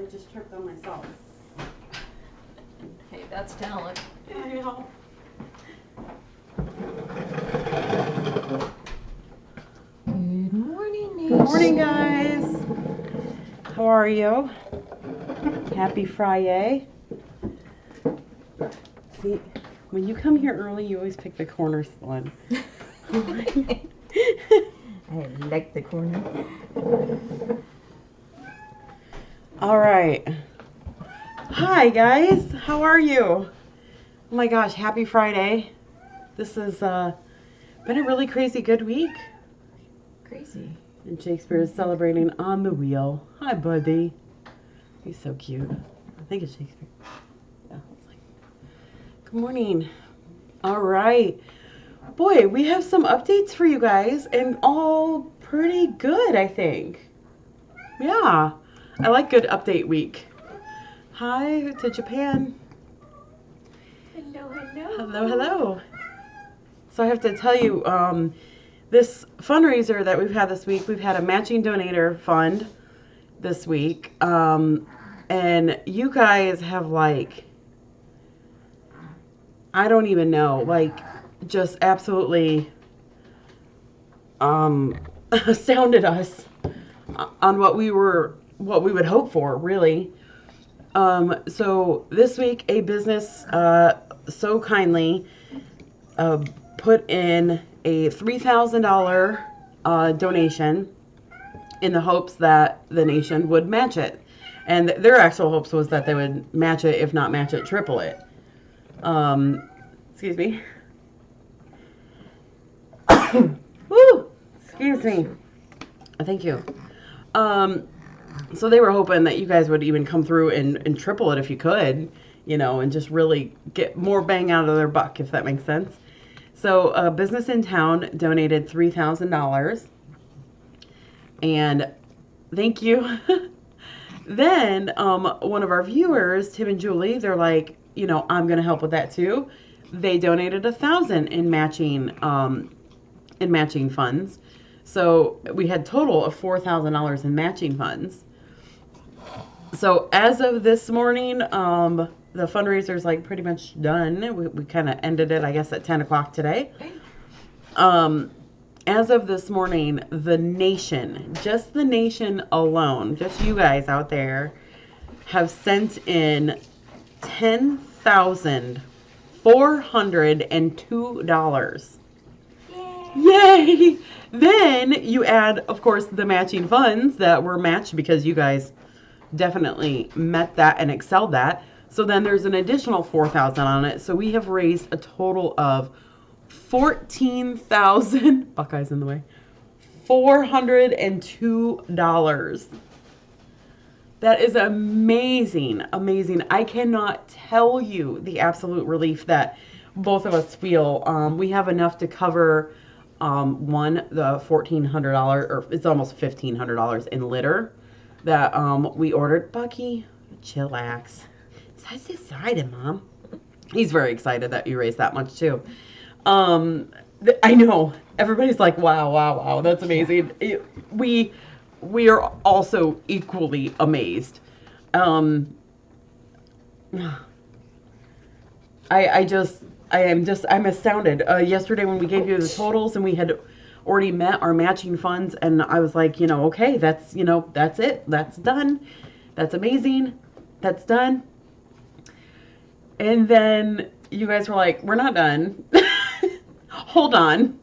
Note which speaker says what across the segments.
Speaker 1: I just tripped on myself.
Speaker 2: Hey, that's talent.
Speaker 1: I know.
Speaker 2: Good morning, Nation.
Speaker 1: Good morning, guys. How are you? Happy Friday. See, when you come here early, you always pick the corners one.
Speaker 2: I like the corner.
Speaker 1: All right. Hi, guys. How are you? Oh my gosh, happy Friday. This has been a really crazy good week.
Speaker 2: Crazy.
Speaker 1: And Shakespeare is celebrating on the wheel. Hi, buddy. He's so cute. I think it's Shakespeare. Yeah, it's like, good morning. All right. Boy, we have some updates for you guys, and all pretty good, I think. Yeah, I like good update week. Hi to Japan.
Speaker 2: Hello, hello.
Speaker 1: Hello, hello. So I have to tell you, this fundraiser that we've had this week, we've had a matching donator fund this week. And you guys have, like, I don't even know, like, just absolutely astounded us on what we would hope for, really. So this week, a business so kindly put in a $3,000 donation in the hopes that the nation would match it. And their actual hopes was that they would match it, if not match it, triple it. Excuse me. Woo! Excuse me. Thank you. So they were hoping that you guys would even come through and triple it if you could, you know, and just really get more bang out of their buck, if that makes sense. So a business in town donated $3,000. And thank you. Then one of our viewers, Tim and Julie, they're like, you know, I'm going to help with that too. They donated $1,000 in matching funds. So we had total of $4,000 in matching funds. So as of this morning, the fundraiser's like pretty much done. We kind of ended it, I guess, at 10 o'clock today. As of this morning, the nation, just the nation alone, just you guys out there, have sent in $10,402. Yay! Then you add, of course, the matching funds that were matched because you guys definitely met that and excelled that. So then there's an additional $4,000 on it. So we have raised a total of $14,000. Buckeye's in the way. $402. That is amazing, amazing. I cannot tell you the absolute relief that both of us feel. We have enough to cover the $1,400, or it's almost $1,500 in litter that we ordered. Bucky, chillax. Size decided, Mom. He's very excited that you raised that much too. I know everybody's like, wow, that's amazing. We are also equally amazed. I'm astounded. Yesterday when we gave you the totals and we had already met our matching funds, and I was like, you know, okay, that's it. That's done. That's amazing. That's done. And then you guys were like, we're not done. Hold on.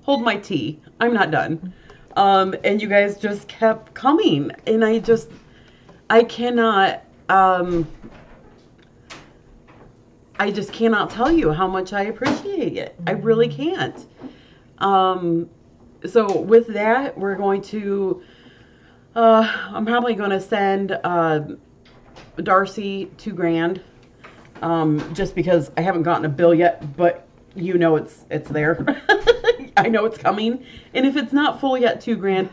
Speaker 1: Hold my tea. I'm not done. And you guys just kept coming. And I cannot, I just cannot tell you how much I appreciate it. I really can't. So with that, we're going to, I'm probably going to send Darcy $2,000. Just because I haven't gotten a bill yet, but you know it's there. I know it's coming. And if it's not full yet, $2,000,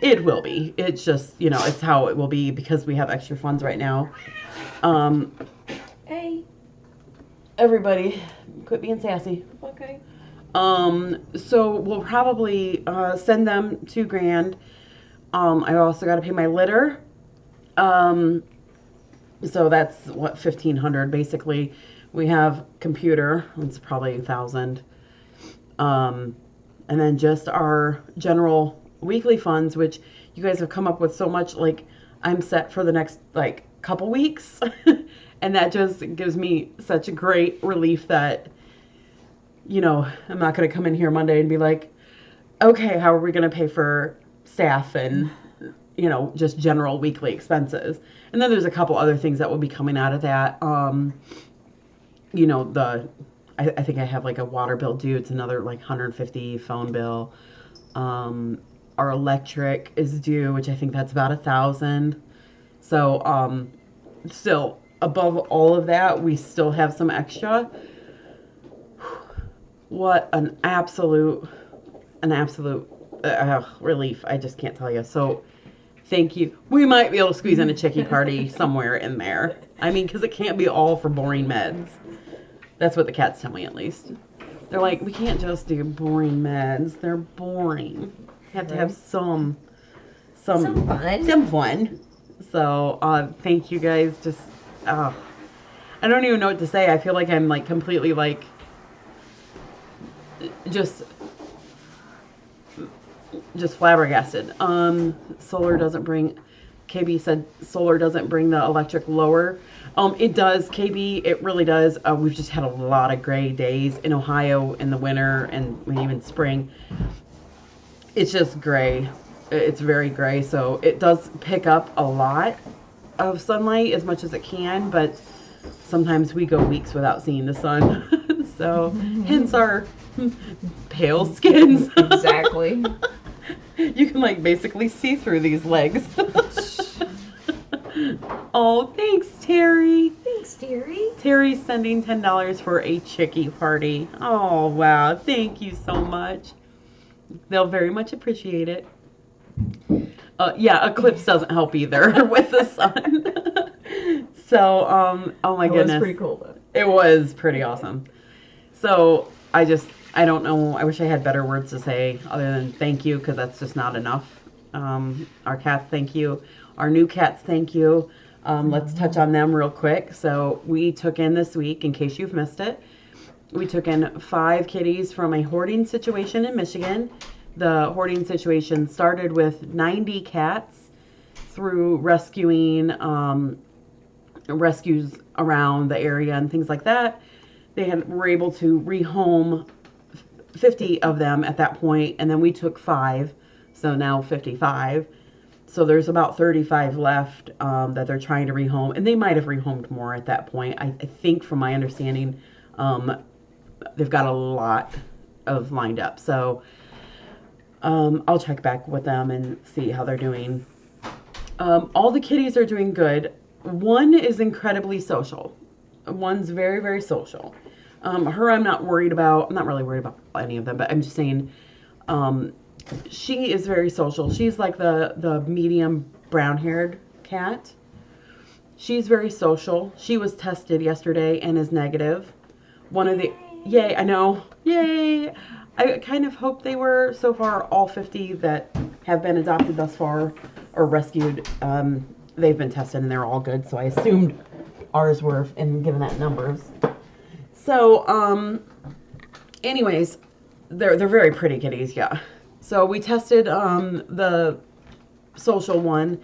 Speaker 1: it will be. It's just, you know, it's how it will be because we have extra funds right now.
Speaker 2: Hey.
Speaker 1: Everybody, quit being sassy.
Speaker 2: Okay.
Speaker 1: So we'll probably send them $2,000. I also got to pay my litter. So that's what, 1,500 basically. We have computer, it's probably 1,000. And then just our general weekly funds, which you guys have come up with so much. Like, I'm set for the next like couple weeks. And that just gives me such a great relief that, you know, I'm not going to come in here Monday and be like, okay, how are we going to pay for staff and, you know, just general weekly expenses. And then there's a couple other things that will be coming out of that. You know, I think I have like a water bill due. It's another like 150 phone bill. Our electric is due, which I think that's about 1,000. So, still above all of that, we still have some extra. What an absolute relief. I just can't tell you. So thank you. We might be able to squeeze in a chicky party somewhere in there. I mean, because it can't be all for boring meds. That's what the cats tell me, at least. They're like, we can't just do boring meds. They're boring. We have to have some
Speaker 2: fun.
Speaker 1: Some fun. So thank you guys. Just I don't even know what to say. I feel like I'm like completely like just flabbergasted. Solar doesn't bring, KB said solar doesn't bring the electric lower. It does, KB, it really does. We've just had a lot of gray days in Ohio in the winter and even spring. It's just gray. It's very gray, so it does pick up a lot of sunlight as much as it can, but sometimes we go weeks without seeing the sun. So hence our pale skins.
Speaker 2: Exactly.
Speaker 1: You can like basically see through these legs. Oh, thanks, Terry.
Speaker 2: Thanks, Terry.
Speaker 1: Terry's sending $10 for a chickie party. Oh, wow. Thank you so much. They'll very much appreciate it. Yeah, eclipse doesn't help either with the sun. So, oh my goodness.
Speaker 2: It was pretty cool, though.
Speaker 1: It was pretty awesome. So, I don't know. I wish I had better words to say other than thank you, because that's just not enough. Our cats, thank you. Our new cats, thank you. Let's touch on them real quick. So we took in this week, in case you've missed it, we took in 5 kitties from a hoarding situation in Michigan. The hoarding situation started with 90 cats through rescuing, rescues around the area and things like that. They were able to rehome 50 of them at that point, and then we took 5, so now 55. So there's about 35 left that they're trying to rehome, and they might have rehomed more at that point. I think, from my understanding, they've got a lot of lined up. So I'll check back with them and see how they're doing. All the kitties are doing good. One is incredibly social. One's very, very social. Her, I'm not worried about. I'm not really worried about any of them, but I'm just saying, she is very social. She's like the medium brown-haired cat. She's very social. She was tested yesterday and is negative. Yay, I know. Yay. I kind of hope they were, so far, all 50 that have been adopted thus far or rescued. They've been tested and they're all good. So I assumed ours were, and given that numbers. So, anyways, they're very pretty kitties, yeah. So we tested the social one,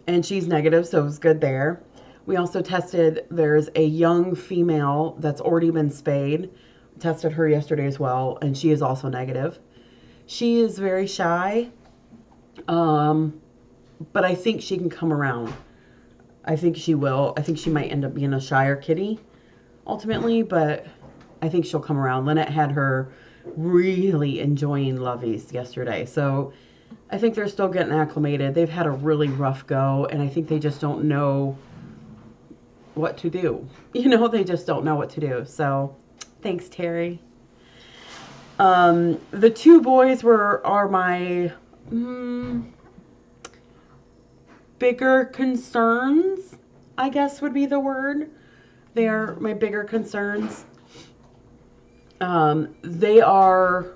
Speaker 1: and she's negative, so it was good there. We also tested, there's a young female that's already been spayed. Tested her yesterday as well, and she is also negative. She is very shy, but I think she can come around. I think she will. I think she might end up being a shyer kitty ultimately, but I think she'll come around. Lynette had her really enjoying Lovies yesterday, so I think they're still getting acclimated. They've had a really rough go, and I think they just don't know what to do. You know, they just don't know what to do. So thanks, Terry. The 2 boys are my bigger concerns, I guess would be the word. They are my bigger concerns. They are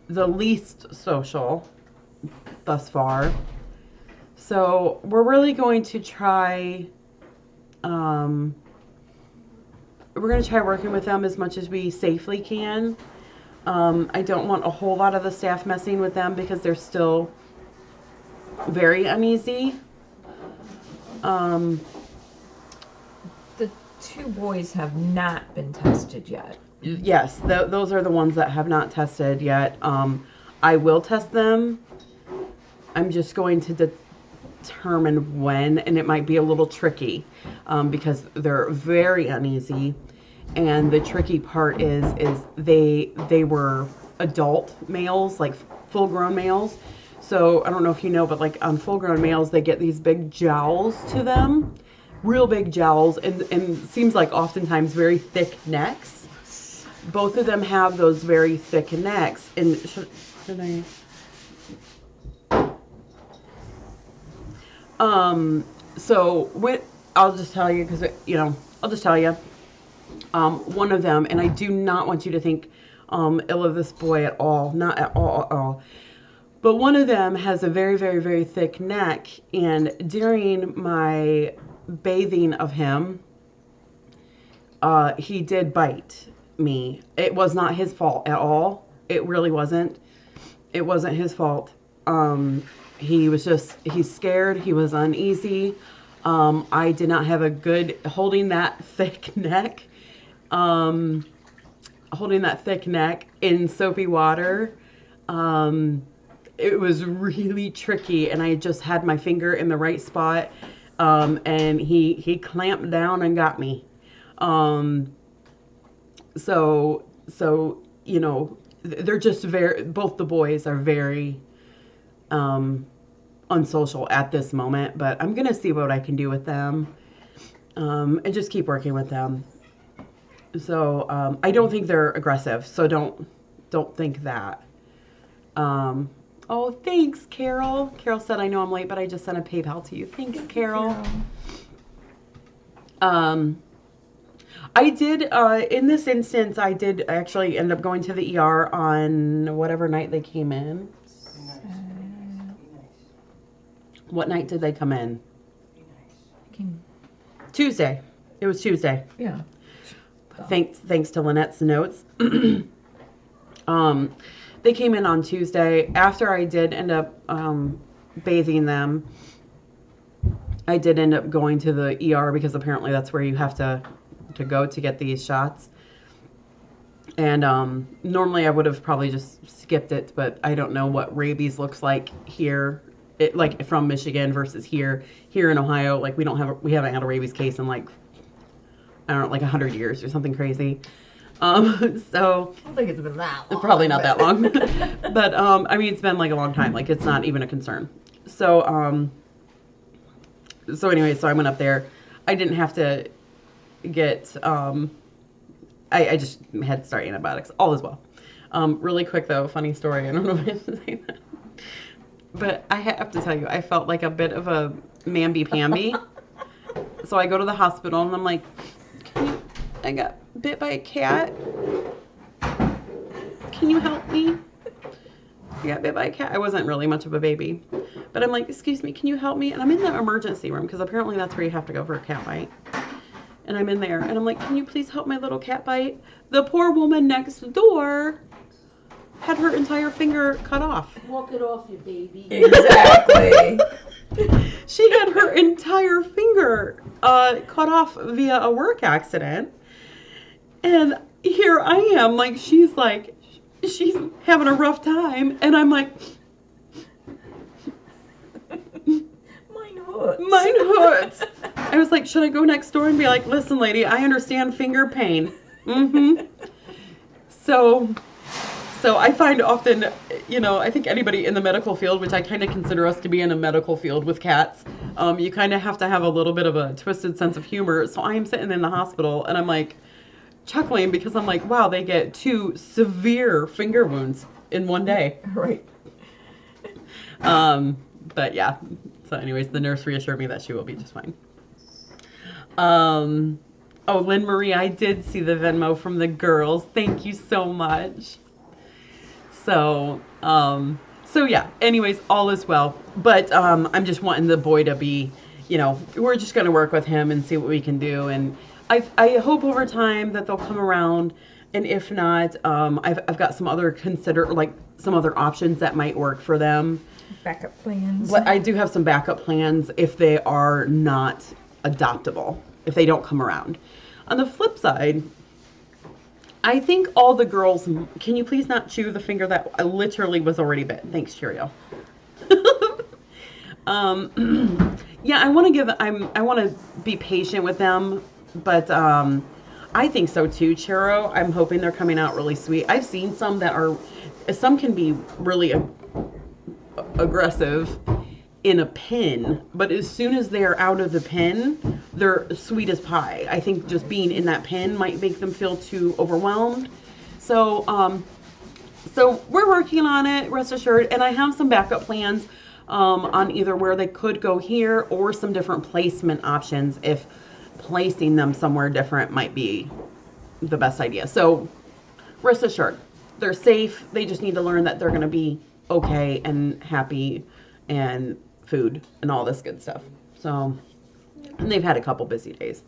Speaker 1: the least social thus far. So we're really going to try We're going to try working with them as much as we safely can. I don't want a whole lot of the staff messing with them because they're still very uneasy.
Speaker 2: The two boys have not been tested yet.
Speaker 1: Yes, those are the ones that have not tested yet. I will test them. I'm just going to determine when, and it might be a little tricky because they're very uneasy. And the tricky part is they were adult males, like full-grown males. So I don't know if you know, but like on full-grown males, they get these big jowls to them, real big jowls, and seems like oftentimes very thick necks. Both of them have those very thick necks. And should I? I'll just tell you because I'll just tell you. One of them, and I do not want you to think ill of this boy at all, not at all. But one of them has a very, very, very thick neck, and during my bathing of him, he did bite me. It was not his fault at all. It really wasn't. It wasn't his fault. He's scared. He was uneasy. I did not have a good holding that thick neck. Holding that thick neck in soapy water. It was really tricky, and I just had my finger in the right spot. And he clamped down and got me. So, they're just both the boys are very, unsocial at this moment, but I'm going to see what I can do with them, and just keep working with them. So, I don't think they're aggressive, so don't think that. Oh, thanks, Carol. Carol said, I know I'm late, but I just sent a PayPal to you. Thanks, Carol. I did, in this instance, I did actually end up going to the ER on whatever night they came in. What night did they come in? Tuesday. It was Tuesday.
Speaker 2: Yeah.
Speaker 1: Thanks to Lynette's notes. They came in on Tuesday. After I did end up bathing them, I did end up going to the ER because apparently that's where you have to go to get these shots. And normally I would have probably just skipped it, but I don't know what rabies looks like here. Like from Michigan versus here in Ohio. Like we haven't had a rabies case in like, I don't know, like 100 years or something crazy. So
Speaker 2: I don't think it's been that long.
Speaker 1: Probably not that long. But I mean, it's been like a long time. Like it's not even a concern. So anyway, so I went up there. I didn't have to get I just had to start antibiotics. All is well. Really quick though, funny story. I don't know if I should say that. But I have to tell you, I felt like a bit of a mamby-pamby. So I go to the hospital and I'm like, I got bit by a cat. Can you help me? I got bit by a cat. I wasn't really much of a baby. But I'm like, excuse me, can you help me? And I'm in the emergency room because apparently that's where you have to go for a cat bite. And I'm in there and I'm like, can you please help my little cat bite? The poor woman next door had her entire finger cut off.
Speaker 3: Walk it off, you baby.
Speaker 2: Exactly.
Speaker 1: She had her entire finger cut off via a work accident. And here I am, like, she's having a rough time. And I'm like, mine hurts. I was like, should I go next door and be like, listen, lady, I understand finger pain. Mm-hmm. So I find often, I think anybody in the medical field, which I kind of consider us to be in a medical field with cats, you kind of have to have a little bit of a twisted sense of humor. So I am sitting in the hospital and I'm like chuckling because I'm like, wow, they get 2 severe finger wounds in one day.
Speaker 2: Right.
Speaker 1: But yeah. So anyways, the nurse reassured me that she will be just fine. Oh, Lynn Marie, I did see the Venmo from the girls. Thank you so much. So yeah, anyways, all is well. But I'm just wanting the boy to be, you know, we're just going to work with him and see what we can do. And I hope over time that they'll come around. And if not, I've got some other some other options that might work for them.
Speaker 2: Backup plans.
Speaker 1: But I do have some backup plans if they are not adoptable, if they don't come around. On the flip side, I think all the girls, can you please not chew the finger that I literally was already bit? Thanks, Cheerio. Yeah, I want to be patient with them, but I think so too, Chiro. I'm hoping they're coming out really sweet. I've seen some can be really aggressive in a pen, but as soon as they're out of the pen, they're sweet as pie. I think just being in that pen might make them feel too overwhelmed. So we're working on it, rest assured, and I have some backup plans on either where they could go here or some different placement options if placing them somewhere different might be the best idea. So rest assured, they're safe. They just need to learn that they're going to be okay and happy and food and all this good stuff. So, and they've had a couple busy days.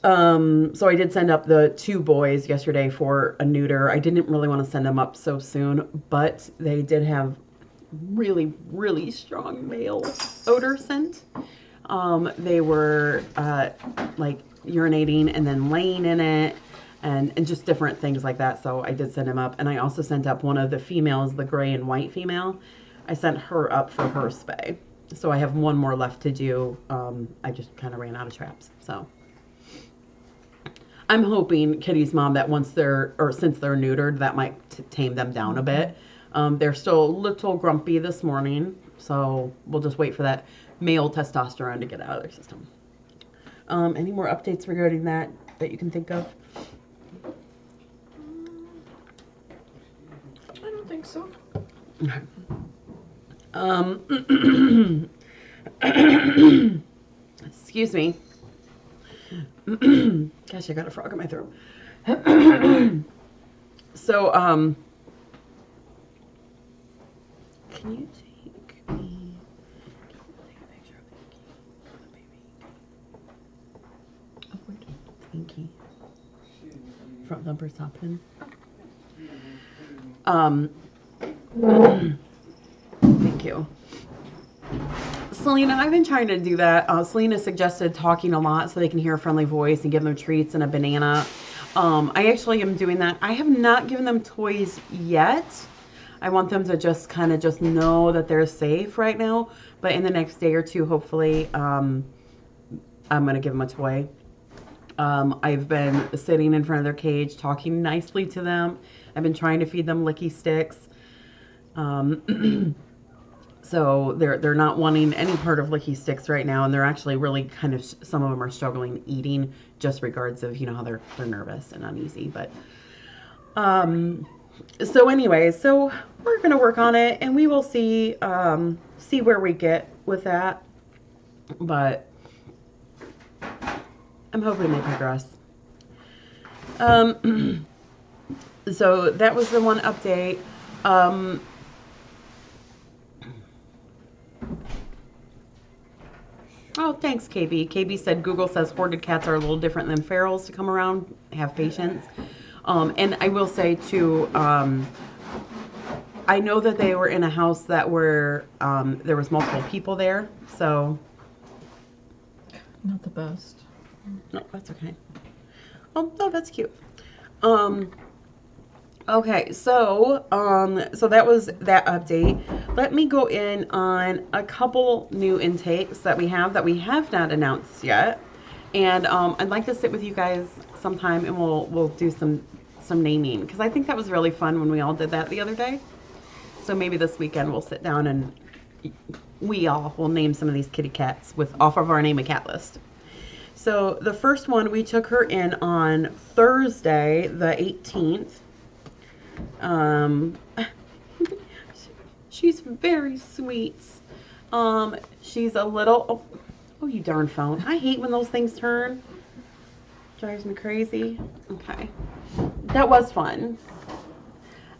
Speaker 1: So I did send up the 2 boys yesterday for a neuter. I didn't really want to send them up so soon, but they did have really, really strong male odor scent. They were like urinating and then laying in it and just different things like that. So I did send them up. And I also sent up one of the females, the gray and white female. I sent her up for her spay. So I have one more left to do. I just kind of ran out of traps. So I'm hoping Kitty's mom that since they're neutered, that might tame them down a bit. They're still a little grumpy this morning. So we'll just wait for that male testosterone to get out of their system. Any more updates regarding that you can think of?
Speaker 2: I don't think so.
Speaker 1: Okay. Excuse me. Gosh, I got a frog in my throat. So, can you take a picture of the baby? Of what? Inky. Front bumper top pin. Thank you. Selena, I've been trying to do that. Selena suggested talking a lot so they can hear a friendly voice and give them treats and a banana. I actually am doing that. I have not given them toys yet. I want them to just kind of just know that they're safe right now. But in the next day or two, hopefully, I'm going to give them a toy. I've been sitting in front of their cage, talking nicely to them. I've been trying to feed them licky sticks. So they're not wanting any part of licky sticks right now, and they're actually really kind of, some of them are struggling eating just regards of, you know, how they're nervous and uneasy. But so anyway, so we're gonna work on it, and we will see where we get with that. But I'm hoping they progress. So that was the one update. Oh, thanks, KB. KB said Google says hoarded cats are a little different than ferals to come around. Have patience. And I will say, too, I know that they were in a house that were, there was multiple people there, so.
Speaker 2: Not the best.
Speaker 1: No, that's okay. Oh, no, that's cute. Okay, so that was that update. Let me go in on a couple new intakes that we have not announced yet. And I'd like to sit with you guys sometime and we'll do some naming, because I think that was really fun when we all did that the other day. So maybe this weekend we'll sit down and we all will name some of these kitty cats off of our name a cat list. So the first one, we took her in on Thursday, the 18th. She's very sweet. She's a little, oh, you darn phone. I hate when those things turn. Drives me crazy. Okay. That was fun.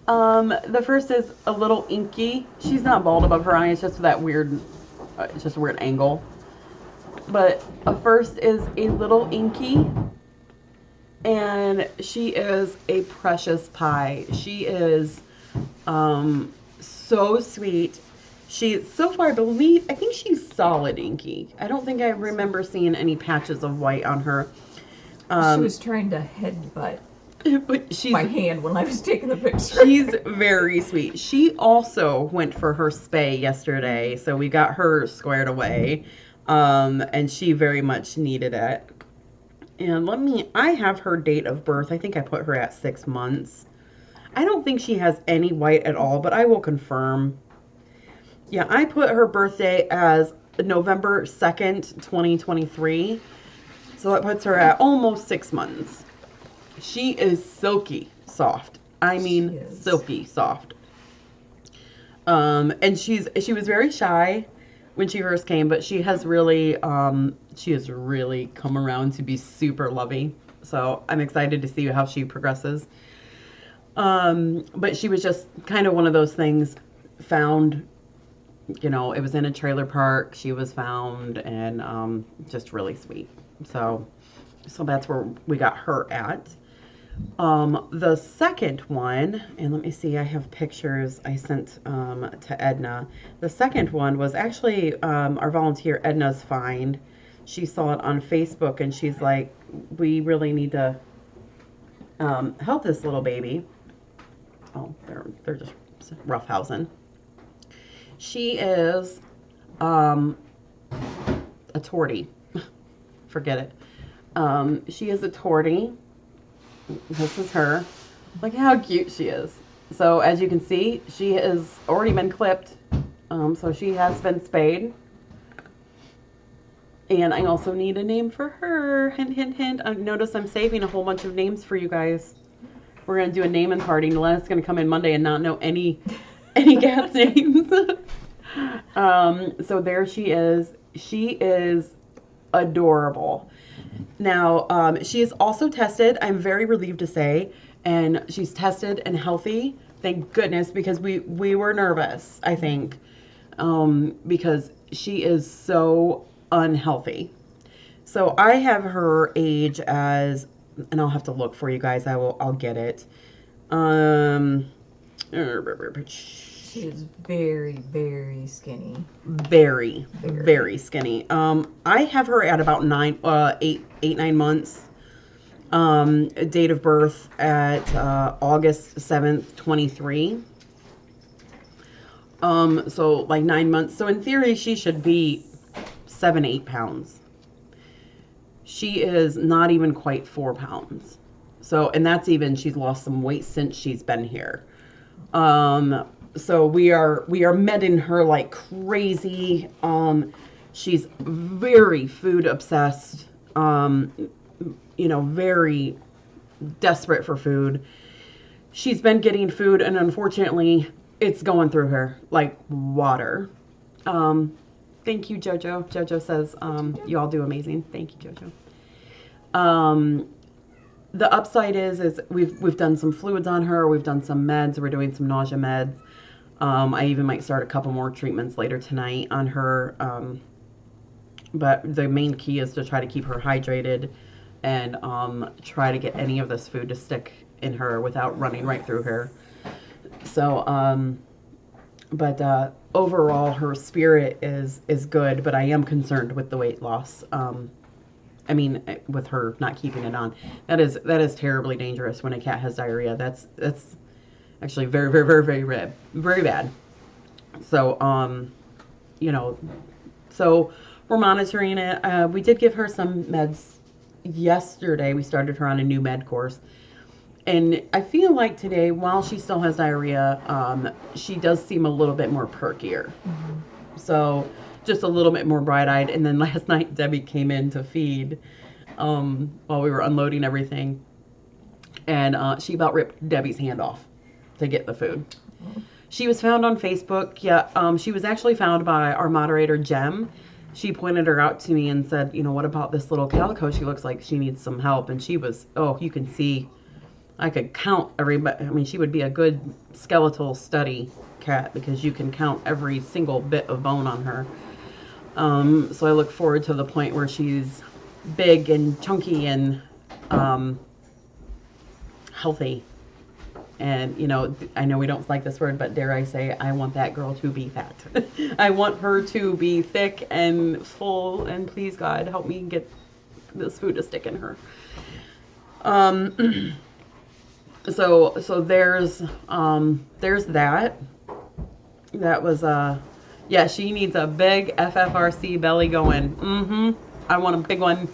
Speaker 1: The first is a little Inky. She's not bald above her eye. It's just that weird, it's just a weird angle. But first is a little Inky, and she is a precious pie. She is so sweet. So far, I think she's solid Inky. I don't think I remember seeing any patches of white on her.
Speaker 2: She was trying to headbutt
Speaker 1: but
Speaker 2: my hand when I was taking the picture.
Speaker 1: She's very sweet. She also went for her spay yesterday, so we got her squared away, and she very much needed it. And I have her date of birth. I think I put her at 6 months. I don't think she has any white at all, but I will confirm. Yeah, I put her birthday as November 2nd, 2023. So that puts her at almost 6 months. She is silky soft. I mean, silky soft. And she was very shy when she first came, but she has really come around to be super lovey. So I'm excited to see how she progresses. But she was just kind of one of those things found, it was in a trailer park. She was found, and just really sweet. So that's where we got her at. The second one, and let me see, I have pictures I sent to Edna. The second one was actually our volunteer Edna's find. She saw it on Facebook, and she's like, we really need to help this little baby. Oh, they're just roughhousing. She is a tortie. Forget it. She is a tortie. This is her. Look how cute she is. So as you can see, she has already been clipped. So she has been spayed. And I also need a name for her. Hint, hint, hint. Notice I'm saving a whole bunch of names for you guys. We're going to do a naming party. Nolena's going to come in Monday and not know any cat's names. So there she is. She is adorable. Now, she is also tested, I'm very relieved to say, and she's tested and healthy. Thank goodness, because we were nervous, I think, because she is so unhealthy. So I have her age as, and I'll have to look for you guys. I'll get it.
Speaker 2: She is very, very skinny.
Speaker 1: Very, very skinny. I have her at about 9 months. Date of birth at August 7th, 23. So like 9 months. So in theory, she should be 7-8 pounds. She is not even quite 4 pounds. So, and that's even, she's lost some weight since she's been here. So we are medding her like crazy. She's very food obsessed, very desperate for food. She's been getting food, and unfortunately it's going through her like water. Thank you, Jojo. Jojo says, you all do amazing. Thank you, Jojo. The upside is we've done some fluids on her. We've done some meds. We're doing some nausea meds. I even might start a couple more treatments later tonight on her. But the main key is to try to keep her hydrated and try to get any of this food to stick in her without running right through her. So, but overall, her spirit is good, but I am concerned with the weight loss. With her not keeping it on. That is terribly dangerous when a cat has diarrhea. That's actually very, very, very, very red, very bad. So, so we're monitoring it. We did give her some meds yesterday. We started her on a new med course. And I feel like today, while she still has diarrhea, she does seem a little bit more perkier. Mm-hmm. So just a little bit more bright-eyed. And then last night, Debbie came in to feed while we were unloading everything. And she about ripped Debbie's hand off to get the food. Mm-hmm. She was found on Facebook. Yeah, she was actually found by our moderator, Jem. She pointed her out to me and said, what about this little calico? She looks like she needs some help. And she was, you can see, I could count everybody. She would be a good skeletal study cat because you can count every single bit of bone on her. So I look forward to the point where she's big and chunky and healthy. And, you know, I know we don't like this word, but dare I say, I want that girl to be fat. I want her to be thick and full, and please, God, help me get this food to stick in her. So there's that. That was, yeah, she needs a big FFRC belly going. I want a big one.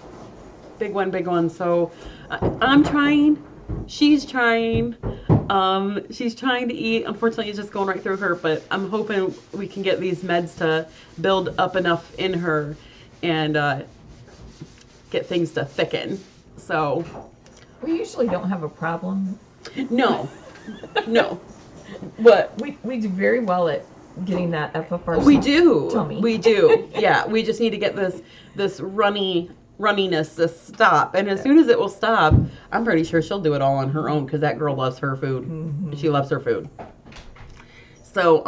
Speaker 1: Big one, big one. So I'm trying. She's trying. She's trying to eat. Unfortunately, it's just going right through her, but I'm hoping we can get these meds to build up enough in her and get things to thicken. So
Speaker 2: We usually don't have a problem.
Speaker 1: no. But
Speaker 2: We do very well at getting that FFRC.
Speaker 1: we do.
Speaker 2: Tummy.
Speaker 1: We do. Yeah, we just need to get this runniness to stop. And as soon as it will stop, I'm pretty sure she'll do it all on her own because that girl loves her food. She loves her food. So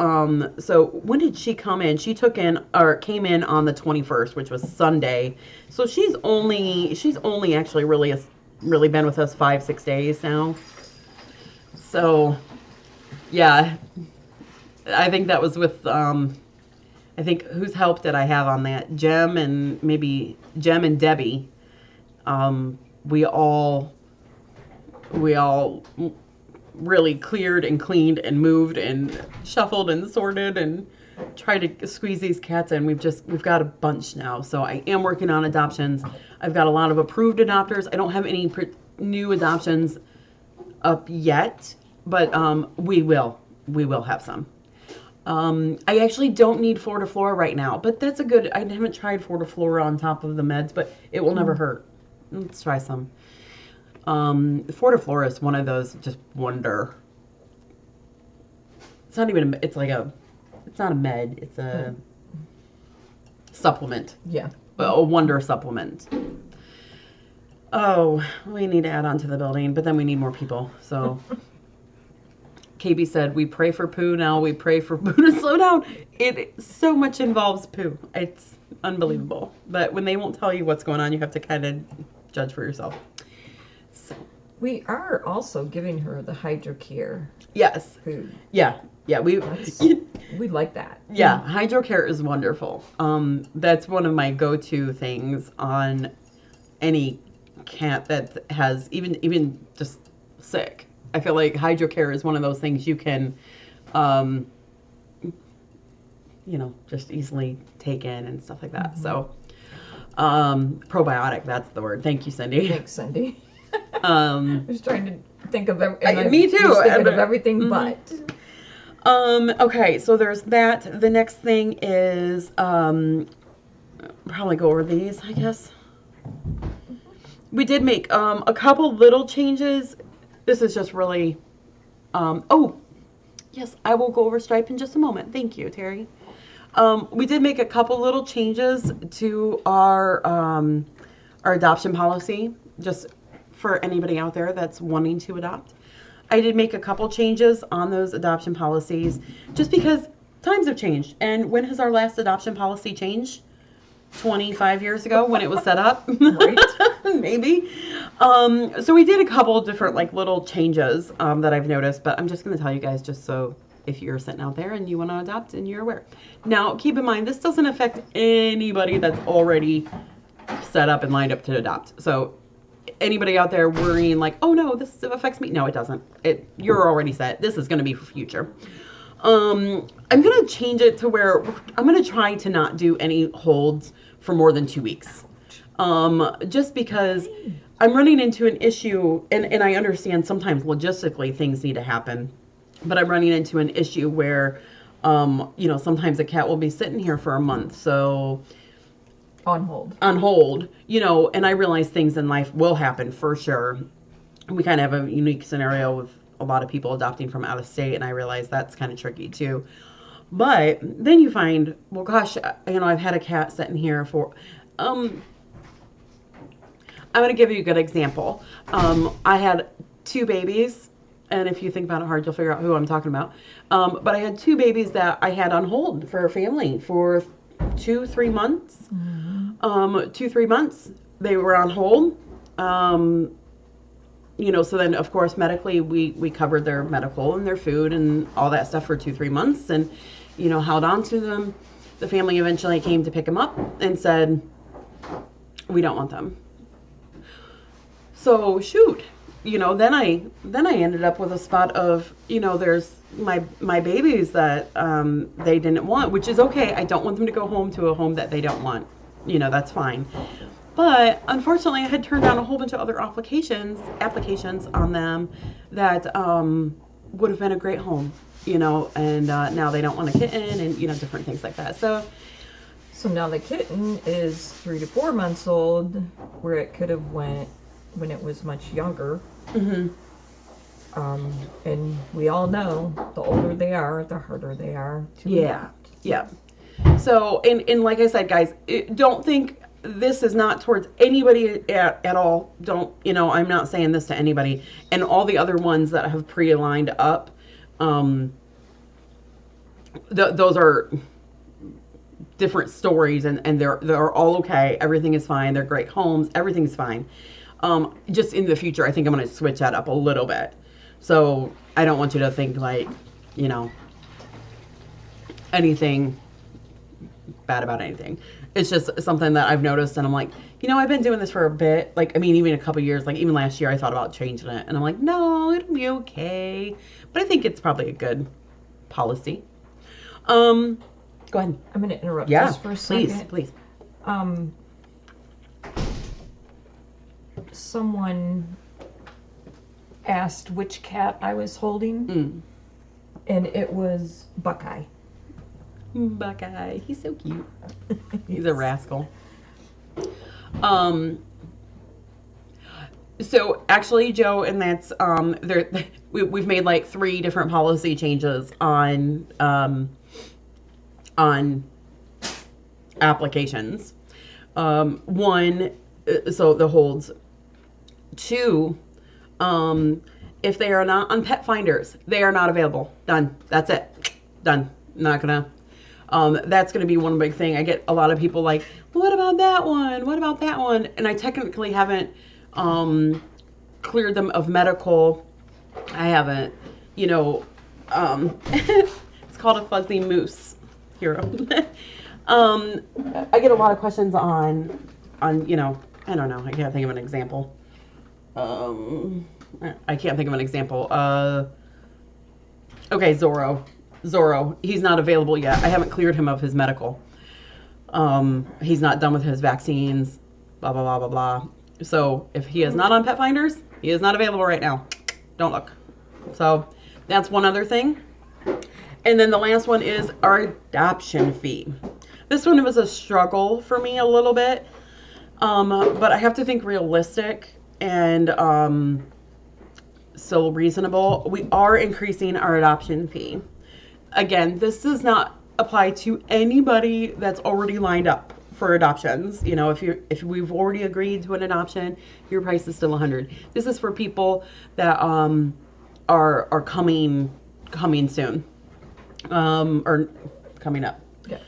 Speaker 1: so when did she come in? She came in on the 21st, which was Sunday. So she's only actually really been with us 5-6 days now. So yeah, I think that was with I think whose help did I have on that? Jem and Debbie. We all really cleared and cleaned and moved and shuffled and sorted and tried to squeeze these cats in. We've got a bunch now. So I am working on adoptions. I've got a lot of approved adopters. I don't have any new adoptions up yet, but we will have some. I actually don't need Flora right now, but that's a good, I haven't tried Flora on top of the meds, but it will never hurt. Let's try some. Flora is one of those just wonder. It's not even, it's not a med, it's a supplement.
Speaker 2: Yeah.
Speaker 1: A wonder supplement. Oh, we need to add on to the building, but then we need more people, so. KB said, we pray for poo now, we pray for poo to slow down. It so much involves poo. It's unbelievable. But when they won't tell you what's going on, you have to kind of judge for yourself. So.
Speaker 2: We are also giving her the HydroCare
Speaker 1: Yes.
Speaker 2: food.
Speaker 1: Yeah. We
Speaker 2: like that.
Speaker 1: Yeah, HydroCare is wonderful. That's one of my go-to things on any cat that has even just sick. I feel like HydroCare is one of those things you can, just easily take in and stuff like that. So, probiotic, that's the word. Thank you, Cindy.
Speaker 2: Thanks, Cindy. I was trying to think of
Speaker 1: me too.
Speaker 2: Thinking of everything but.
Speaker 1: Okay, so there's that. The next thing is, probably go over these, I guess. We did make a couple little changes. This is just really, oh, yes, I will go over Stripe in just a moment. Thank you, Terry. We did make a couple little changes to our adoption policy, just for anybody out there that's wanting to adopt. I did make a couple changes on those adoption policies just because times have changed. And when has our last adoption policy changed? 25 years ago when it was set up.
Speaker 2: Right.
Speaker 1: Maybe. So we did a couple of different little changes that I've noticed, but I'm just going to tell you guys just so if you're sitting out there and you want to adopt and you're aware. Now, keep in mind, this doesn't affect anybody that's already set up and lined up to adopt. So anybody out there worrying oh no, this affects me. No, it doesn't. You're already set. This is going to be for future. I'm going to change it to where I'm going to try to not do any holds for more than 2 weeks. Just because I'm running into an issue, and I understand sometimes logistically things need to happen, but I'm running into an issue where, sometimes a cat will be sitting here for a month. So
Speaker 2: on hold,
Speaker 1: and I realize things in life will happen for sure. We kind of have a unique scenario with a lot of people adopting from out of state, and I realize that's kind of tricky too. But then you find, well, gosh, I've had a cat sitting here for, I'm going to give you a good example. I had 2 babies, and if you think about it hard, you'll figure out who I'm talking about. But I had 2 babies that I had on hold for a family for 2-3 months. 2-3 months. They were on hold. So then of course medically we covered their medical and their food and all that stuff for 2-3 months, and held on to them. The family eventually came to pick them up and said, we don't want them. So shoot, then I ended up with a spot of, there's my babies that they didn't want, which is okay. I don't want them to go home to a home that they don't want. That's fine. But unfortunately, I had turned down a whole bunch of other applications on them that would have been a great home, and now they don't want a kitten and, different things like that. So
Speaker 2: now the kitten is 3 to 4 months old, where it could have went when it was much younger.
Speaker 1: Mm-hmm.
Speaker 2: And we all know the older they are, the harder they are to adopt.
Speaker 1: Yeah. So, and like I said, guys, don't think this is not towards anybody at all. Don't, I'm not saying this to anybody. And all the other ones that have pre-aligned up, those are different stories, and they're all okay. Everything is fine. They're great homes. Everything's fine. Just in the future, I think I'm going to switch that up a little bit. So I don't want you to think like, anything bad about anything. It's just something that I've noticed, and I'm like, I've been doing this for a bit. Like, I mean, even a couple years, like even last year, I thought about changing it, and I'm like, no, it'll be okay. But I think it's probably a good policy. Go ahead.
Speaker 2: I'm going to interrupt
Speaker 1: Yeah,
Speaker 2: just for a second.
Speaker 1: please.
Speaker 2: Someone asked which cat I was holding, and it was Buckeye.
Speaker 1: Buckeye, he's so cute. He's a rascal. So actually, Joe, and that's we've made like 3 different policy changes on applications. 1, so the holds. 2, if they are not on pet finders, they are not available. Done. That's it. Done. Not gonna. That's gonna be one big thing. I get a lot of people like, what about that one? What about that one? And I technically haven't cleared them of medical. I haven't. It's called a fuzzy moose hero. I get a lot of questions on I don't know. I can't think of an example. I can't think of an example. Okay, Zorro. He's not available yet. I haven't cleared him of his medical. He's not done with his vaccines. Blah, blah, blah, blah, blah. So if he is not on pet finders, he is not available right now. Don't look. So that's one other thing. And then the last one is our adoption fee. This one was a struggle for me a little bit. But I have to think realistic and still reasonable. We are increasing our adoption fee. Again, this does not apply to anybody that's already lined up for adoptions. If we've already agreed to an adoption, your price is still $100. This is for people that are coming soon, or coming up.
Speaker 2: Yeah.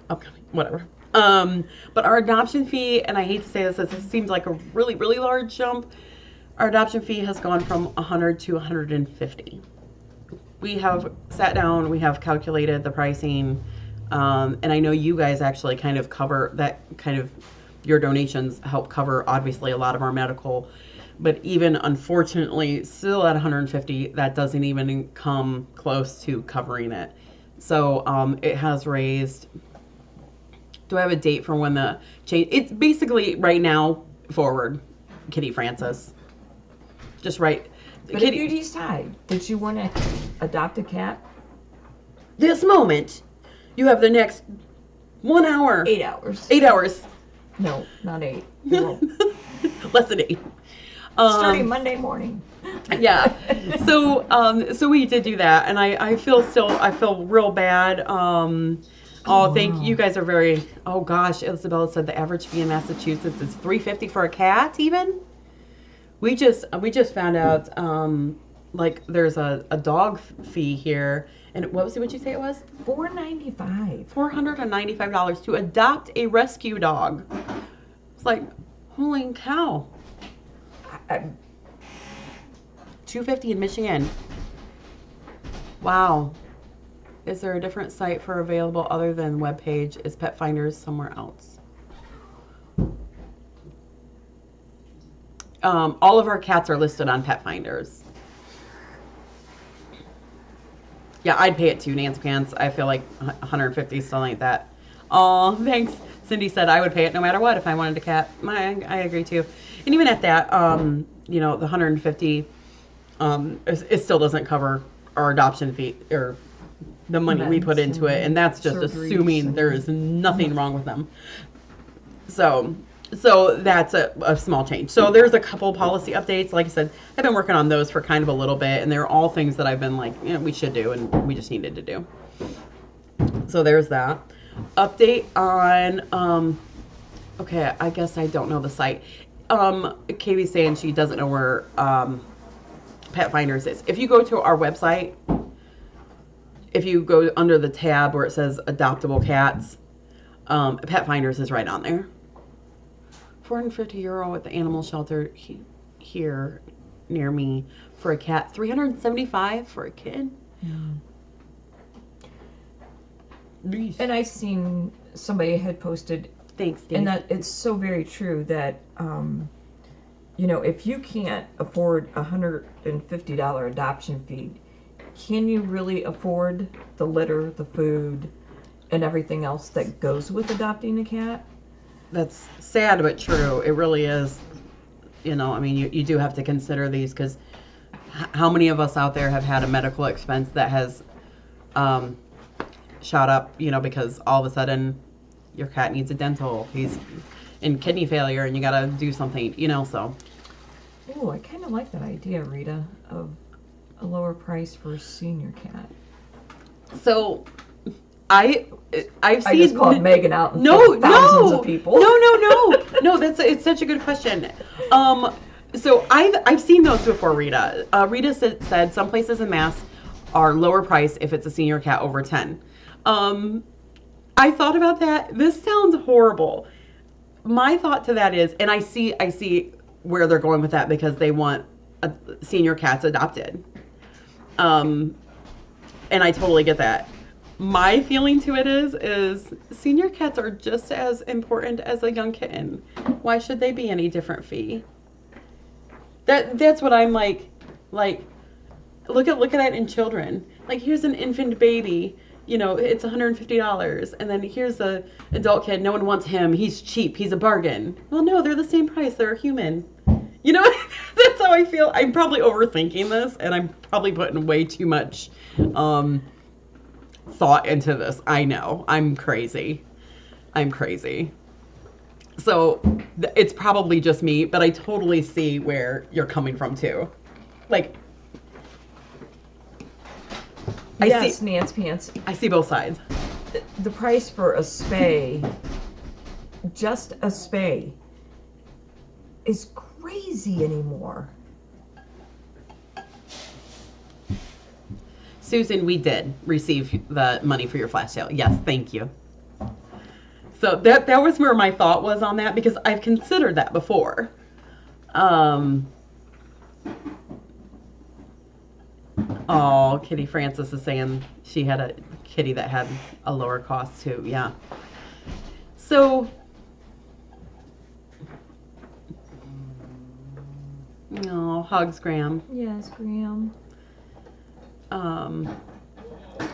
Speaker 1: Upcoming, whatever. But our adoption fee, and I hate to say this, it seems like a really, really large jump. Our adoption fee has gone from $100 to $150. We have sat down, we have calculated the pricing, and I know you guys actually kind of cover that, your donations help cover obviously a lot of our medical, but even unfortunately still at $150, that doesn't even come close to covering it. So it has raised. Do I have a date for when the change? It's basically right now forward, Kitty Francis. Just right.
Speaker 2: But Kitty, if you decide that you want to adopt a cat,
Speaker 1: this moment, you have the next 1 hour.
Speaker 2: 8 hours.
Speaker 1: 8 hours.
Speaker 2: No, not 8.
Speaker 1: Less than 8.
Speaker 2: Starting Monday morning.
Speaker 1: Yeah. So we did do that, and I feel real bad. Thank you guys are very. Oh gosh, Isabella said the average fee in Massachusetts is $350 for a cat. Even we just found out like there's a dog fee here, And what you say it was?
Speaker 2: $495.
Speaker 1: $495 to adopt a rescue dog. It's like, holy cow. $250 in Michigan. Wow. Is there a different site for available other than webpage? Is Pet Finders somewhere else? All of our cats are listed on Pet Finders. Yeah, I'd pay it too, Nancy Pants. I feel like 150 still ain't that. Oh, thanks. Cindy said I would pay it no matter what if I wanted a cat. I agree too. And even at that, you know, the 150, it still doesn't cover our adoption fee or the money we put into it, and that's just assuming there is nothing wrong with them. So that's a small change. So there's a couple policy updates. Like I said, I've been working on those for kind of a little bit, and they're all things that I've been like, you know, we should do, and we just needed to do. So there's that. Update on, okay, I guess I don't know the site. Katie's saying she doesn't know where Pet Finders is. If you go to our website, if you go under the tab where it says adoptable cats, Pet Finders is right on there. €450 at the animal shelter here near me for a cat. $375 for a kid.
Speaker 2: And I seen somebody had posted.
Speaker 1: Thanks, Dave.
Speaker 2: And that it's so very true that you know, if you can't afford $150 adoption fee, can you really afford the litter, the food, and everything else that goes with adopting a cat?
Speaker 1: That's sad but true. It really is. You know, I mean, you do have to consider these, because how many of us out there have had a medical expense that has shot up, you know, because all of a sudden your cat needs a dental, he's in kidney failure, and you got to do something, you know, so.
Speaker 2: Oh, I kind of like that idea, Rita, of a lower price for a senior cat.
Speaker 1: So I've seen.
Speaker 2: I just called Megan out and thousands of people.
Speaker 1: No. It's such a good question. So I've seen those before, Rita. Rita said some places in Mass are lower price if it's a senior cat over 10. I thought about that. This sounds horrible. My thought to that is, and I see where they're going with that, because they want senior cats adopted. And I totally get that. My feeling to it is senior cats are just as important as a young kitten. Why should they be any different fee? That's what I'm like, look at that in children. Like, here's an infant baby, you know, it's $150, and then here's a adult kid, no one wants him, he's cheap, he's a bargain. Well, no, they're the same price, they're a human. You know, that's how I feel. I'm probably overthinking this, and I'm probably putting way too much thought into this. I know, I'm crazy. So it's probably just me, but I totally see where you're coming from too. Like,
Speaker 2: Yes, Nancy Pants.
Speaker 1: I see both sides.
Speaker 2: The price for a spay, just a spay, is crazy anymore.
Speaker 1: Susan, we did receive the money for your flash sale. Yes, thank you. So that was where my thought was on that, because I've considered that before. Oh, Kitty Francis is saying she had a kitty that had a lower cost too. Yeah. So, oh, hugs, Graham.
Speaker 2: Yes, Graham.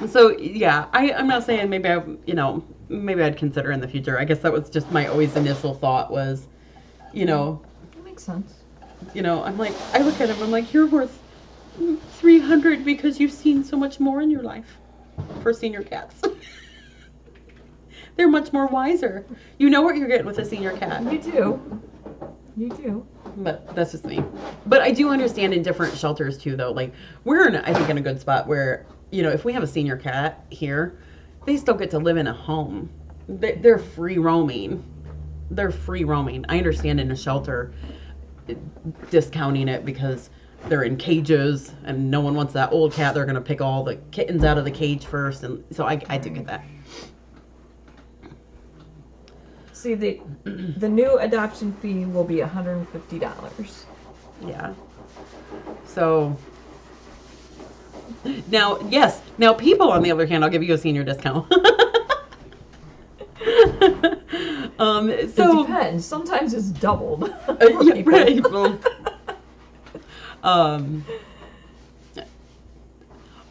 Speaker 1: So yeah, I'm not saying maybe maybe I'd consider in the future. I guess that was just my always initial thought was,
Speaker 2: That makes sense.
Speaker 1: I'm like, I look at him, I'm like, you're worth $300 because you've seen so much more in your life for senior cats. They're much more wiser. You know what you're getting with a senior cat.
Speaker 2: You do.
Speaker 1: But that's just me. But I do understand in different shelters too, though. Like, we're I think in a good spot where, if we have a senior cat here, they still get to live in a home. They're free roaming. I understand in a shelter discounting it because they're in cages and no one wants that old cat. They're going to pick all the kittens out of the cage first. And so I do get that.
Speaker 2: See, the new adoption fee will be $150.
Speaker 1: Yeah. So now, yes. Now, people, on the other hand, I'll give you a senior discount.
Speaker 2: It depends. Sometimes it's doubled.
Speaker 1: Yeah, right. Well,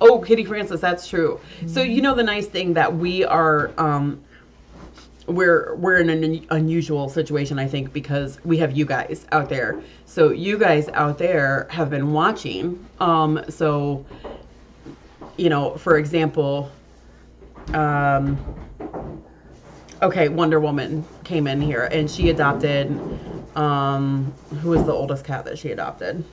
Speaker 1: oh, Kitty Francis, that's true. So you know the nice thing that we are, we're in an unusual situation, I think, because we have you guys out there. So you guys out there have been watching. So, you know, for example, okay, Wonder Woman came in here and she adopted, who was the oldest cat that she adopted?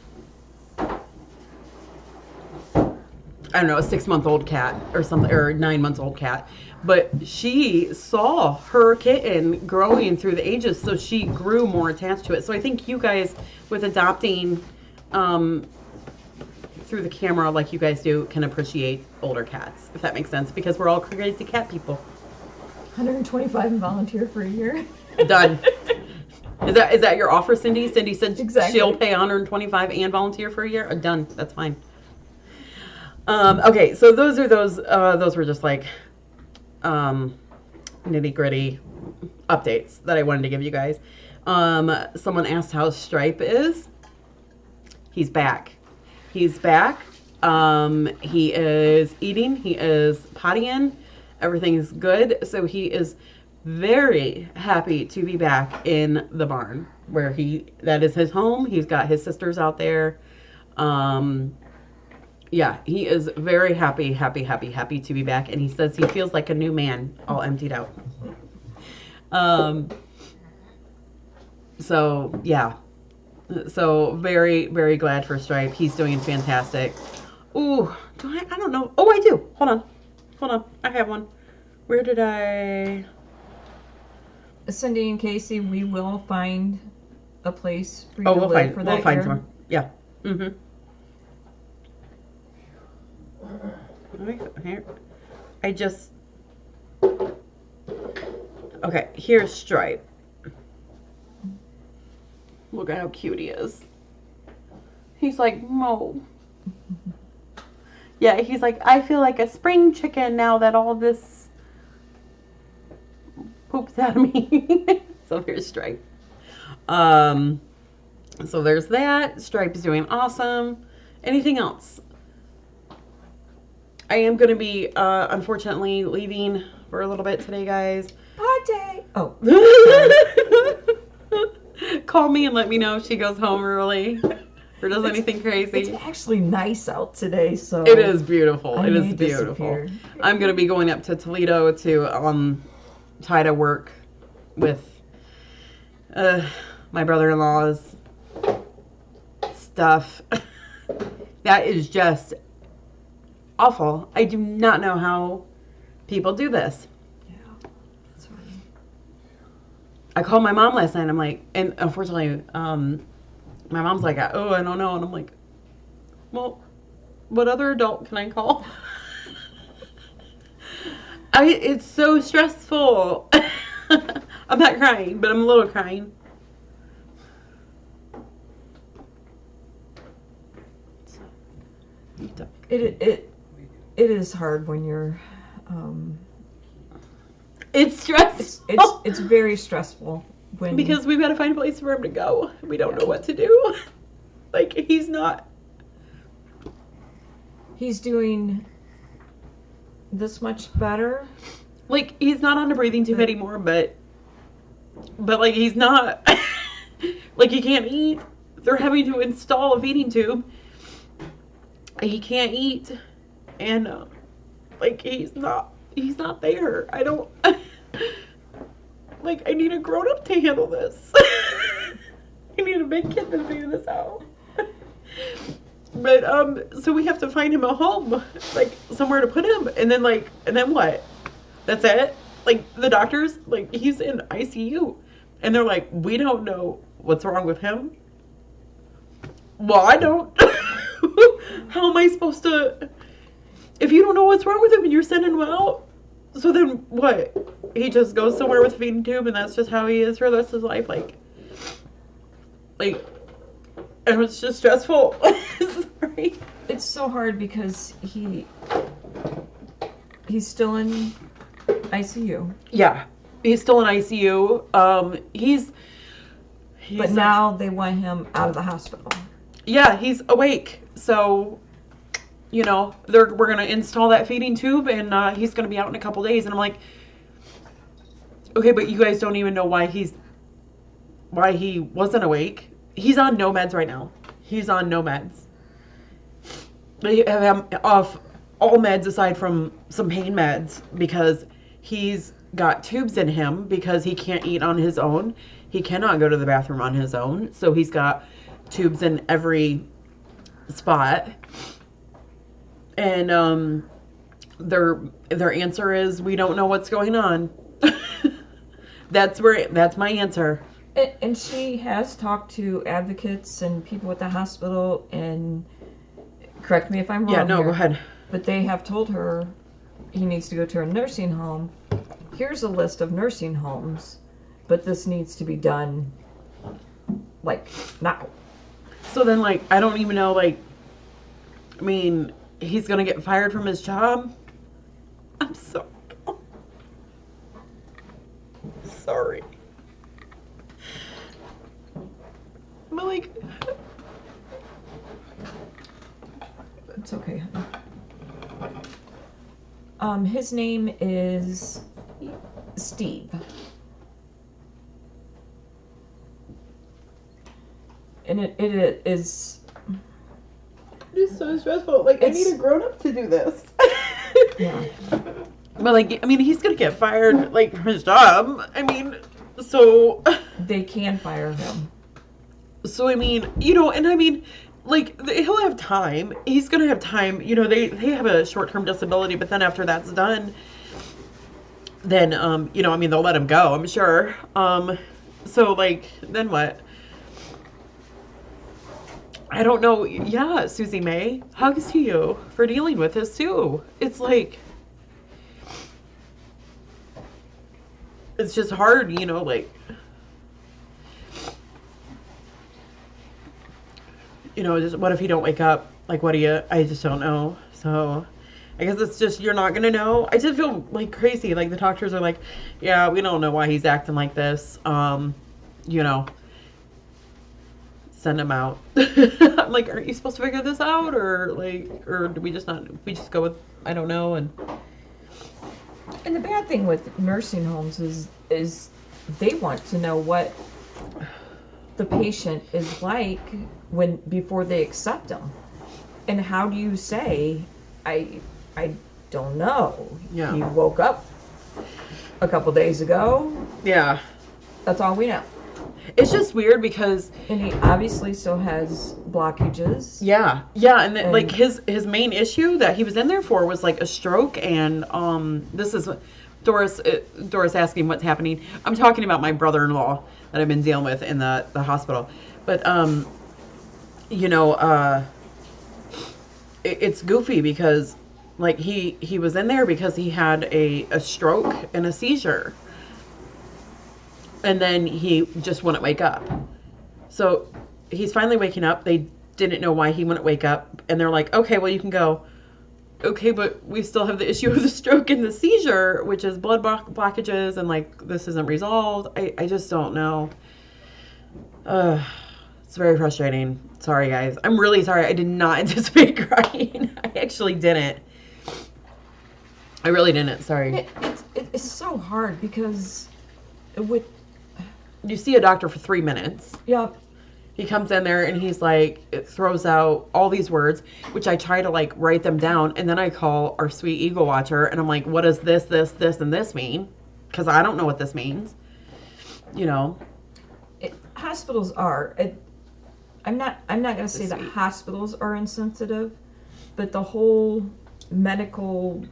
Speaker 1: I don't know, a 6-month-old cat or something, or 9-month-old cat. But she saw her kitten growing through the ages, so she grew more attached to it. So I think you guys, with adopting through the camera like you guys do, can appreciate older cats, if that makes sense, because we're all crazy cat people.
Speaker 2: 125 and volunteer for a year.
Speaker 1: Done. Is that your offer, Cindy? Cindy said
Speaker 2: exactly.
Speaker 1: She'll pay 125 and volunteer for a year. Done. That's fine. Okay, so those were just like nitty gritty updates that I wanted to give you guys. Someone asked how Stripe is. He's back. He's back. He is eating. He is pottying. Everything's good. So he is very happy to be back in the barn where that is his home. He's got his sisters out there. Yeah, he is very happy to be back. And he says he feels like a new man, all emptied out. So, yeah. So, very, very glad for Stripe. He's doing fantastic. Ooh, I don't know. Oh, I do. Hold on. I have one. Where did I...
Speaker 2: Cindy and Casey, we will find a place for you to live for that year. We'll find somewhere. Yeah. Mm-hmm. Here. Okay, here's Stripe. Look at how cute he is. He's like, Mo. Yeah, he's like, I feel like a spring chicken now that all this poops out of me. So there's Stripe. So there's that. Stripe is doing awesome. Anything else? I am going to be, unfortunately, leaving for a little bit today, guys. Party! Oh.
Speaker 1: Call me and let me know if she goes home early or does anything crazy.
Speaker 2: It's actually nice out today, so...
Speaker 1: It is beautiful. It is beautiful. I'm going to be going up to Toledo to try to work with my brother-in-law's stuff. That is just... awful. I do not know how people do this.
Speaker 2: Yeah, that's right.
Speaker 1: I called my mom last night. I'm like, and unfortunately, my mom's like, oh, I don't know. And I'm like, well, what other adult can I call? It's so stressful. I'm not crying, but I'm a little crying.
Speaker 2: It is hard when you're
Speaker 1: it's stressful.
Speaker 2: It's very stressful
Speaker 1: because we've got to find a place for him to go. We don't know what to do. Like, he's
Speaker 2: doing this much better.
Speaker 1: Like, he's not on a breathing tube anymore, but like, he's not like, he can't eat. They're having to install a feeding tube. He can't eat, and like, he's not there. I don't like, I need a grown-up to handle this. I need a big kid to figure this out. But so we have to find him a home, like somewhere to put him, and then what? That's it? Like, the doctors, like, he's in ICU, and they're like, we don't know what's wrong with him. Well, I don't. How am I supposed to? If you don't know what's wrong with him and you're sending him out, so then what? He just goes somewhere with a feeding tube and that's just how he is for the rest of his life? Like, and it's just stressful. Sorry.
Speaker 2: It's so hard because he's still in ICU.
Speaker 1: Yeah, he's still in ICU. He's
Speaker 2: But now they want him out of the hospital.
Speaker 1: Yeah, he's awake. So, you know, we're going to install that feeding tube and he's going to be out in a couple days. And I'm like, okay, but you guys don't even know why he wasn't awake. He's on no meds right now. He's on no meds. They have him off all meds aside from some pain meds because he's got tubes in him because he can't eat on his own. He cannot go to the bathroom on his own. So he's got tubes in every spot. And their answer is, we don't know what's going on. That's my answer.
Speaker 2: And she has talked to advocates and people at the hospital, and correct me if I'm wrong.
Speaker 1: Yeah, no,
Speaker 2: here,
Speaker 1: go ahead.
Speaker 2: But they have told her he needs to go to a nursing home. Here's a list of nursing homes, but this needs to be done, like, now.
Speaker 1: So then, like, I don't even know, like, I mean, he's gonna get fired from his job? I'm so sorry. But, like,
Speaker 2: it's okay, honey. His name is Steve. And it is...
Speaker 1: It's so stressful. Like, I need a grown-up to do this.
Speaker 2: Yeah.
Speaker 1: But, like, I mean, he's gonna get fired, like, from his job. I mean, so...
Speaker 2: They can fire him.
Speaker 1: So, I mean, you know, and I mean, like, he'll have time. He's gonna have time. You know, they have a short-term disability, but then after that's done, then, you know, I mean, they'll let him go, I'm sure. So, like, then what? I don't know. Yeah, Susie May, hugs to you for dealing with this, too. It's like, it's just hard, you know, like, you know, just what if you don't wake up? Like, what do you, I just don't know. So, I guess it's just, you're not going to know. I just feel like crazy. Like, the doctors are like, yeah, we don't know why he's acting like this. You know, send him out. I'm like, aren't you supposed to figure this out? Or, like, or do we just go with, I don't know. And
Speaker 2: the bad thing with nursing homes is they want to know what the patient is like before they accept them. And how do you say, I don't know.
Speaker 1: Yeah.
Speaker 2: He woke up a couple days ago.
Speaker 1: Yeah.
Speaker 2: That's all we know.
Speaker 1: It's just weird because...
Speaker 2: And he obviously still has blockages.
Speaker 1: Yeah. Yeah, and like his main issue that he was in there for was like a stroke, and this is Doris asking what's happening. I'm talking about my brother-in-law that I've been dealing with in the hospital. But you know, it's goofy because like he was in there because he had a stroke and a seizure. And then he just wouldn't wake up. So he's finally waking up. They didn't know why he wouldn't wake up. And they're like, okay, well, you can go. Okay, but we still have the issue of the stroke and the seizure, which is blood blockages. And, like, this isn't resolved. I just don't know. It's very frustrating. Sorry, guys. I'm really sorry. I did not anticipate crying. I actually didn't. I really didn't. Sorry.
Speaker 2: It's so hard because with...
Speaker 1: You see a doctor for 3 minutes.
Speaker 2: Yeah.
Speaker 1: He comes in there and he's like, it throws out all these words, which I try to like write them down. And then I call our sweet Eagle Watcher and I'm like, what does this, and this mean? Because I don't know what this means. You know.
Speaker 2: Hospitals are. I'm not going to say that hospitals are insensitive, but the whole medical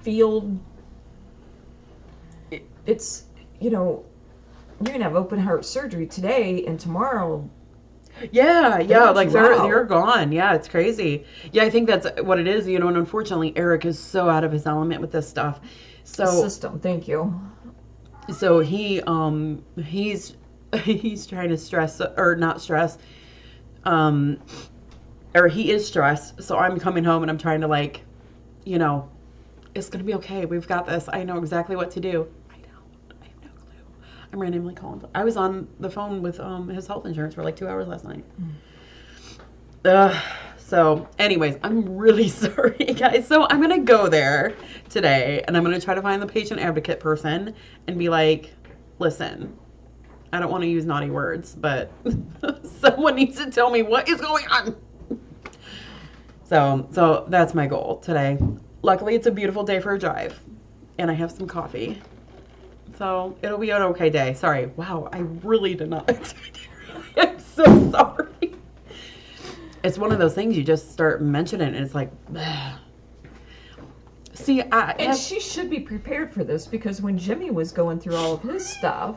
Speaker 2: field, it's, you know, you're going to have open heart surgery today and tomorrow
Speaker 1: Yeah, yeah, like
Speaker 2: Wow.
Speaker 1: they're gone. Yeah, it's crazy. Yeah, I think that's what it is, you know, and unfortunately Eric is so out of his element with this stuff. So
Speaker 2: System, thank you.
Speaker 1: so he's he's trying to stress or not stress um or he is stressed. So I'm coming home and I'm trying to like, you know, it's going to be okay. We've got this. I know exactly what to do. I don't. I have no clue. I'm randomly calling. I was on the phone with his health insurance for like 2 hours last night. So, anyways, I'm really sorry, guys. So I'm gonna go there today, and I'm gonna try to find the patient advocate person and be like, "Listen, I don't want to use naughty words, but someone needs to tell me what is going on." So that's my goal today. Luckily, it's a beautiful day for a drive, and I have some coffee, so it'll be an okay day. Sorry. Wow, I really did not expect it. I'm so sorry. It's one of those things you just start mentioning, and it's like, bleh. See,
Speaker 2: And she should be prepared for this because when Jimmy was going through all of his stuff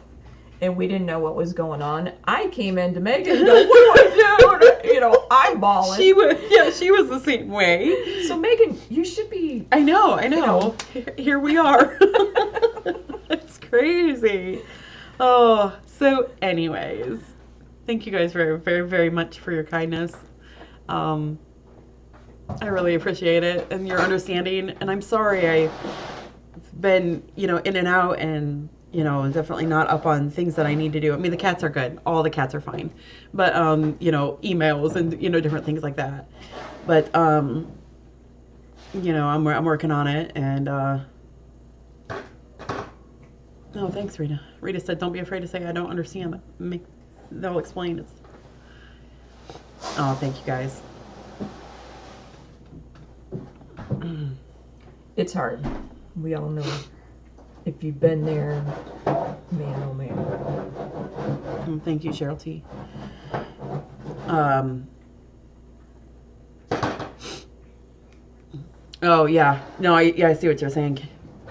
Speaker 2: and we didn't know what was going on, I came in to Megan and go, "What do I do?" You know, I'm bawling.
Speaker 1: She was the same way.
Speaker 2: So Megan, you should be.
Speaker 1: I know. Here we are. It's crazy. Oh, so anyways, thank you guys very, very, very much for your kindness. I really appreciate it and your understanding. And I'm sorry I've been, you know, in and out and, you know, definitely not up on things that I need to do. I mean, the cats are good. All the cats are fine. But, you know, emails and, you know, different things like that. But, you know, I'm working on it. And, oh, thanks, Rita. Rita said, don't be afraid to say I don't understand. They'll explain it. Oh, thank you guys.
Speaker 2: It's hard. We all know. If you've been there, man, oh man.
Speaker 1: Thank you, Cheryl T. Oh yeah, no, I see what you're saying,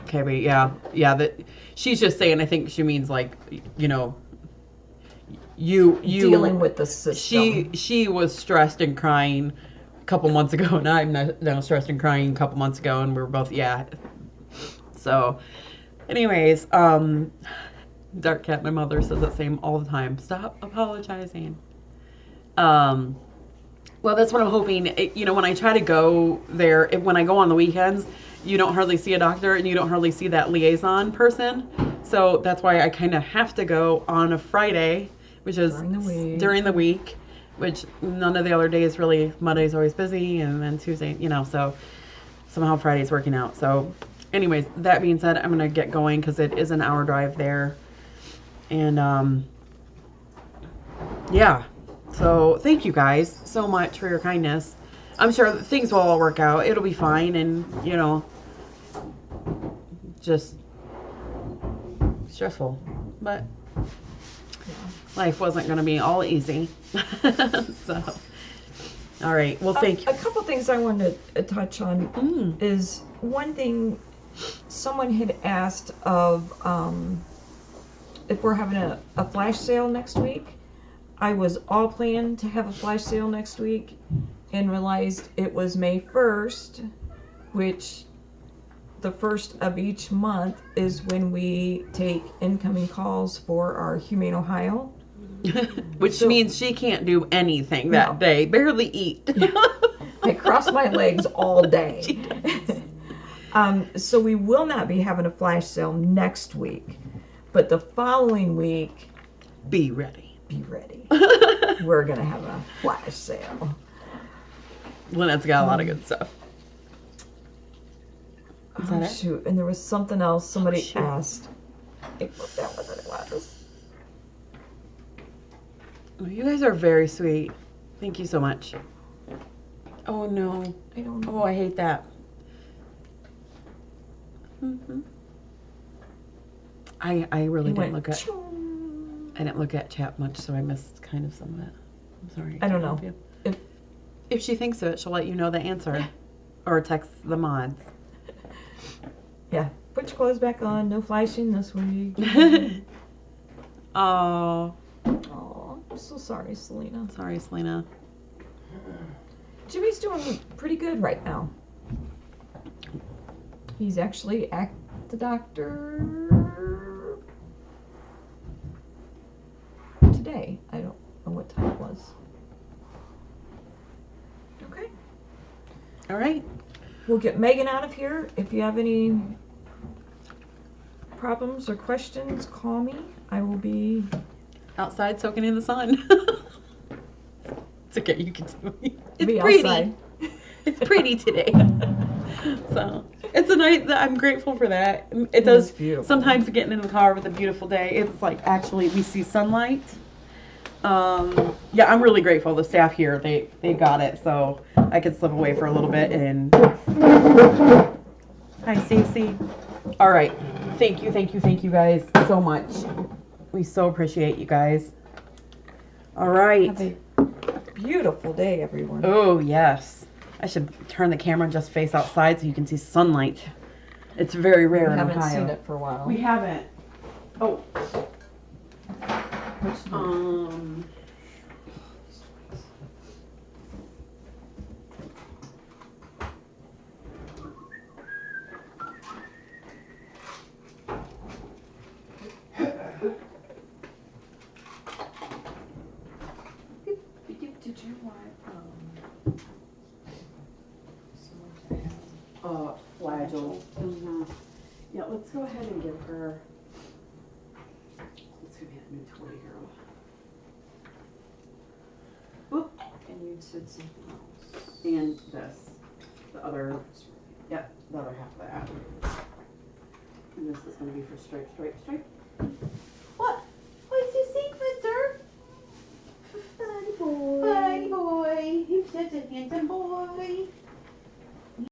Speaker 1: KB. Yeah. That she's just saying. I think she means like, you know, you
Speaker 2: dealing with the system.
Speaker 1: She was stressed and crying a couple months ago, and I'm now stressed and crying a couple months ago, and we were both So, anyways, Dark Cat, my mother says the same all the time. Stop apologizing. Well, that's what I'm hoping. You know, when I try to go there, when I go on the weekends, you don't hardly see a doctor and you don't hardly see that liaison person. So that's why I kind of have to go on a Friday, which is during the week, which none of the other days really. Monday's always busy, and then Tuesday, you know, so somehow Friday's working out. So anyways, that being said, I'm going to get going because it is an hour drive there. And, yeah. So thank you guys so much for your kindness. I'm sure things will all work out. It'll be fine. And, you know, just stressful. But life wasn't going to be all easy. So, all right. Well, thank you.
Speaker 2: A couple things I wanted to touch on is one thing someone had asked of if we're having a flash sale next week. I was all planned to have a flash sale next week and realized it was May 1st, which the first of each month is when we take incoming calls for our Humane Ohio.
Speaker 1: Which means she can't do anything that day, barely eat.
Speaker 2: I cross my legs all day. So we will not be having a flash sale next week, but the following week,
Speaker 1: be ready.
Speaker 2: Be ready. We're gonna have a flash sale.
Speaker 1: Lynette's got a lot of good stuff.
Speaker 2: Oh shoot! And there was something else somebody asked. I forgot what it was.
Speaker 1: Oh, you guys are very sweet. Thank you so much. Oh no!
Speaker 2: I don't know.
Speaker 1: Oh, I hate that. I really didn't look at. I didn't look at chat much, so I missed kind of some of it. I'm sorry.
Speaker 2: I don't know.
Speaker 1: If she thinks of it, she'll let you know the answer, or text the mods.
Speaker 2: Yeah. Put your clothes back on. No flashing this week.
Speaker 1: Oh.
Speaker 2: Oh, so sorry, Selena.
Speaker 1: Sorry, Selena.
Speaker 2: Jimmy's doing pretty good right now. He's actually at the doctor today. I don't know what time it was. Okay.
Speaker 1: All right.
Speaker 2: We'll get Megan out of here. If you have any problems or questions, call me. I will be
Speaker 1: Outside soaking in the sun. It's okay, you can tell me. It's
Speaker 2: be
Speaker 1: pretty.
Speaker 2: outside.
Speaker 1: It's pretty today. So it's a night that I'm grateful for that. It
Speaker 2: It
Speaker 1: does
Speaker 2: is beautiful.
Speaker 1: sometimes getting in the car with a beautiful day. It's like actually we see sunlight. Yeah, I'm really grateful. The staff here, they got it, so I could slip away for a little bit and hi Stacy. All right. Thank you guys so much. We so appreciate you guys. All right.
Speaker 2: Have a beautiful day, everyone.
Speaker 1: Oh, yes. I should turn the camera and just face outside so you can see sunlight. It's very rare
Speaker 2: We
Speaker 1: in
Speaker 2: haven't
Speaker 1: Ohio.
Speaker 2: seen it for a while.
Speaker 1: We haven't. Oh.
Speaker 2: Which one?
Speaker 3: Did you want
Speaker 1: Flagell. Yeah, let's go ahead and give her. Let's give me a new toy here. Oop.
Speaker 3: and you said something else?
Speaker 1: And this. The other. Yep, the other half of that. And this is going to be for stripe.